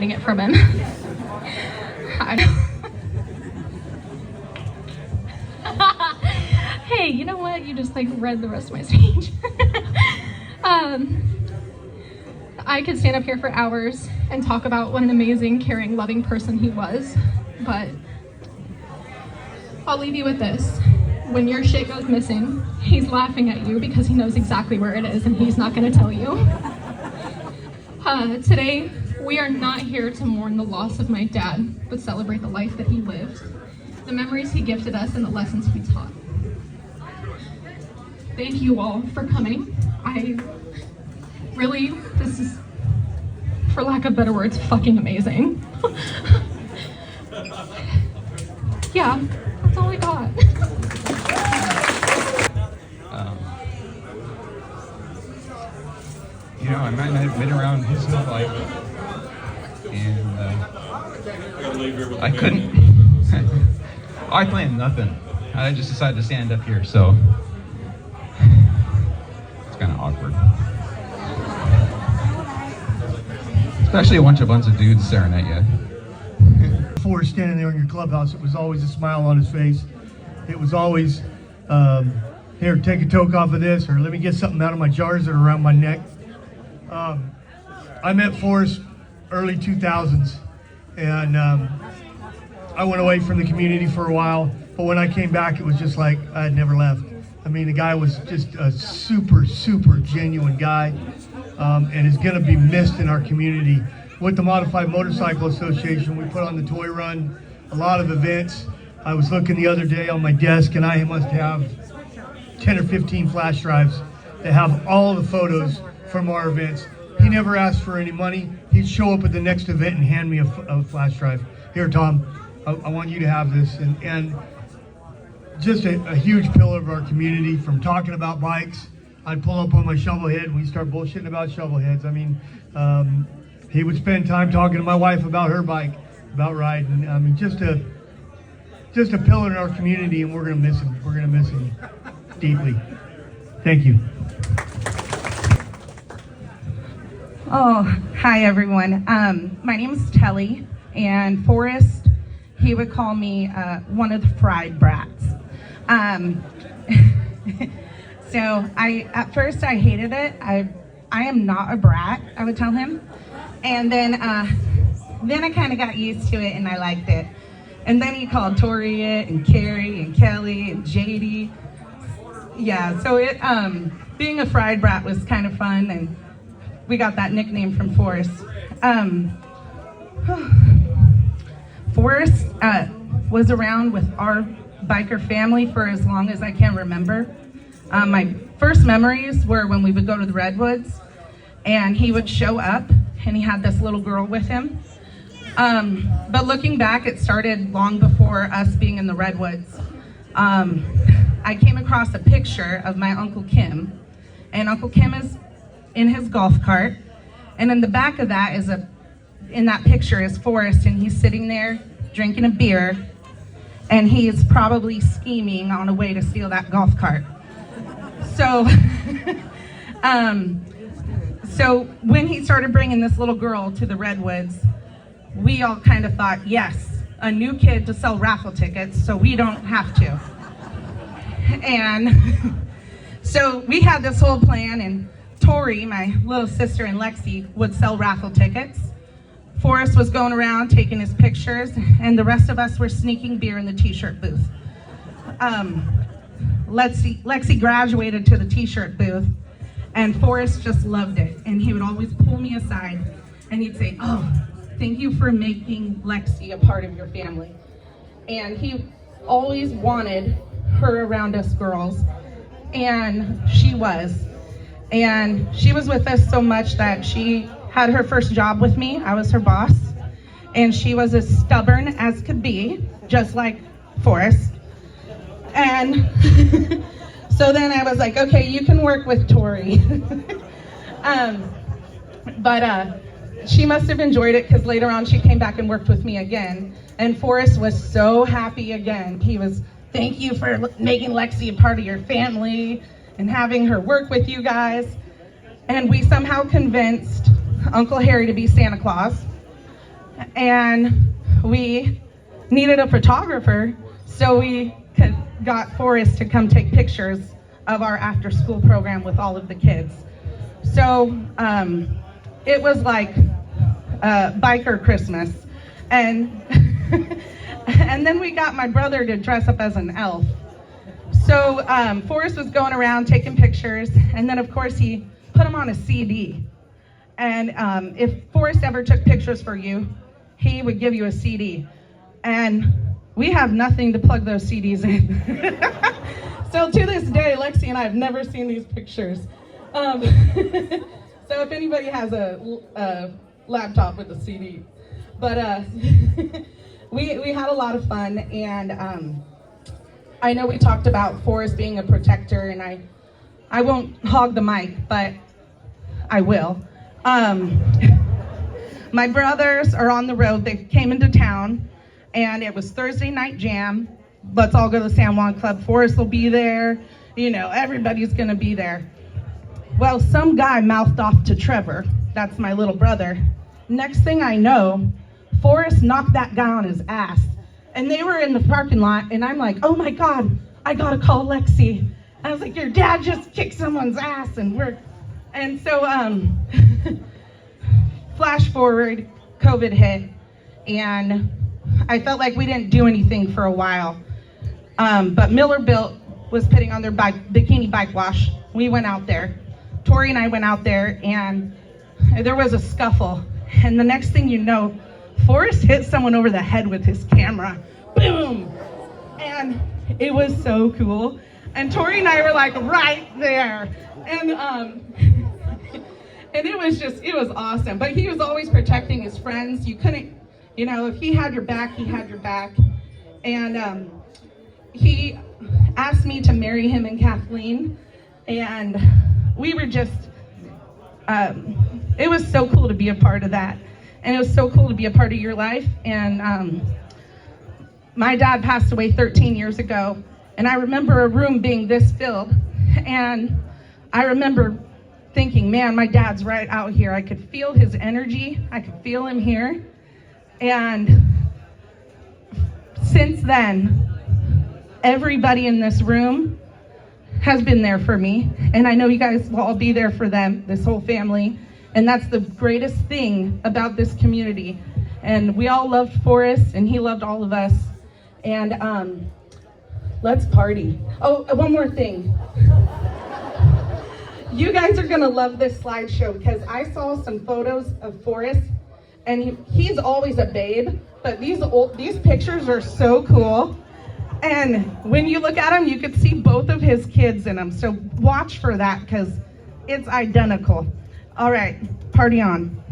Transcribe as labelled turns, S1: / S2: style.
S1: getting it from him. Hey, you know what? You just like read the rest of my speech. I could stand up here for hours and talk about what an amazing, caring, loving person he was, but I'll leave you with this. When your shit goes missing, he's laughing at you because he knows exactly where it is and he's not gonna tell you. Today, we are not here to mourn the loss of my dad, but celebrate the life that he lived, the memories he gifted us, and the lessons we taught. Thank you all for coming. This is, for lack of better words, fucking amazing. Yeah, that's all I got.
S2: I might not have been around his whole life, and I couldn't. I planned nothing. I just decided to stand up here, so it's kind of awkward. Especially a bunch of dudes staring at you.
S3: Forrest standing there in your clubhouse, it was always a smile on his face. It was always, here, take a toke off of this, or let me get something out of my jars that are around my neck. I met Forrest early 2000s, and I went away from the community for a while, but when I came back, it was just like I had never left. I mean, the guy was just a super, super genuine guy, and is going to be missed in our community. With the Modified Motorcycle Association, we put on the toy run, a lot of events. I was looking the other day on my desk, and I must have 10 or 15 flash drives that have all the photos from our events. He never asked for any money. He'd show up at the next event and hand me a flash drive. Here, Tom, I want you to have this. And just a huge pillar of our community. From talking about bikes, I'd pull up on my shovel head and we'd start bullshitting about shovel heads. I mean, he would spend time talking to my wife about her bike, about riding. I mean, just a pillar in our community, and we're gonna miss him. We're gonna miss him deeply. Thank you.
S4: Oh, hi everyone. My name is Telly, and Forrest, he would call me one of the fried brats. So at first I hated it. I am not a brat, I would tell him. And then I kind of got used to it and I liked it. And then he called Tori it, and Carrie, and Kelly, and JD. Yeah, so being a fried brat was kind of fun, and we got that nickname from Forrest. Forrest was around with our biker family for as long as I can remember. My first memories were when we would go to the Redwoods, and he would show up, and he had this little girl with him. But looking back, it started long before us being in the Redwoods. I came across a picture of my Uncle Kim, and Uncle Kim is in his golf cart, and in the back of that in that picture is Forrest, and he's sitting there drinking a beer, and he is probably scheming on a way to steal that golf cart. So, so when he started bringing this little girl to the Redwoods, we all kind of thought, yes, a new kid to sell raffle tickets, so we don't have to. And so we had this whole plan, and Tori, my little sister, and Lexi would sell raffle tickets. Forrest was going around taking his pictures, and the rest of us were sneaking beer in the t-shirt booth. Lexi graduated to the t-shirt booth, and Forrest just loved it. And he would always pull me aside, and he'd say, "Oh, thank you for making Lexi a part of your family." And he always wanted her around us girls, and she was. And she was with us so much that she had her first job with me. I was her boss, and she was as stubborn as could be, just like Forrest. And so then I was like, okay, you can work with Tori. But she must have enjoyed it, because later on she came back and worked with me again. And Forrest was so happy again. He was, thank you for making Lexi a part of your family and having her work with you guys. And we somehow convinced Uncle Harry to be Santa Claus. and we needed a photographer, so we got Forrest to come take pictures of our after-school program with all of the kids. So it was like biker Christmas, and and then we got my brother to dress up as an elf. So Forrest was going around taking pictures, and then of course he put them on a CD. And if Forrest ever took pictures for you, he would give you a CD. And we have nothing to plug those CDs in. So to this day, Lexi and I have never seen these pictures. So if anybody has a laptop with a CD. But we had a lot of fun, and I know we talked about Forrest being a protector, and I won't hog the mic, but I will. My brothers are on the road. They came into town, and it was Thursday night jam. Let's all go to the San Juan Club. Forrest will be there. You know, everybody's gonna be there. Well, some guy mouthed off to Trevor. That's my little brother. Next thing I know, Forrest knocked that guy on his ass. And they were in the parking lot, and I'm like, oh my God, I gotta call Lexi. I was like, your dad just kicked someone's ass, and so flash forward, COVID hit, and I felt like we didn't do anything for a while. But Miller Built was putting on their bikini bike wash. We went out there. Tori and I went out there, and there was a scuffle. And the next thing you know, Forrest hit someone over the head with his camera. Boom! And it was so cool. And Tori and I were like right there. And and it was awesome. But he was always protecting his friends. You couldn't, you know, if he had your back, he had your back. And he asked me to marry him and Kathleen. And we were just, it was so cool to be a part of that. And it was so cool to be a part of your life. And my dad passed away 13 years ago. And I remember a room being this filled. And I remember thinking, man, my dad's right out here. I could feel his energy. I could feel him here. And since then, everybody in this room has been there for me. And I know you guys will all be there for them, this whole family. And that's the greatest thing about this community. And we all loved Forrest, and he loved all of us. And let's party. Oh, one more thing. You guys are gonna love this slideshow, because I saw some photos of Forrest, and he's always a babe, but these pictures are so cool. And when you look at him, you could see both of his kids in them. So watch for that, because it's identical. All right, party on.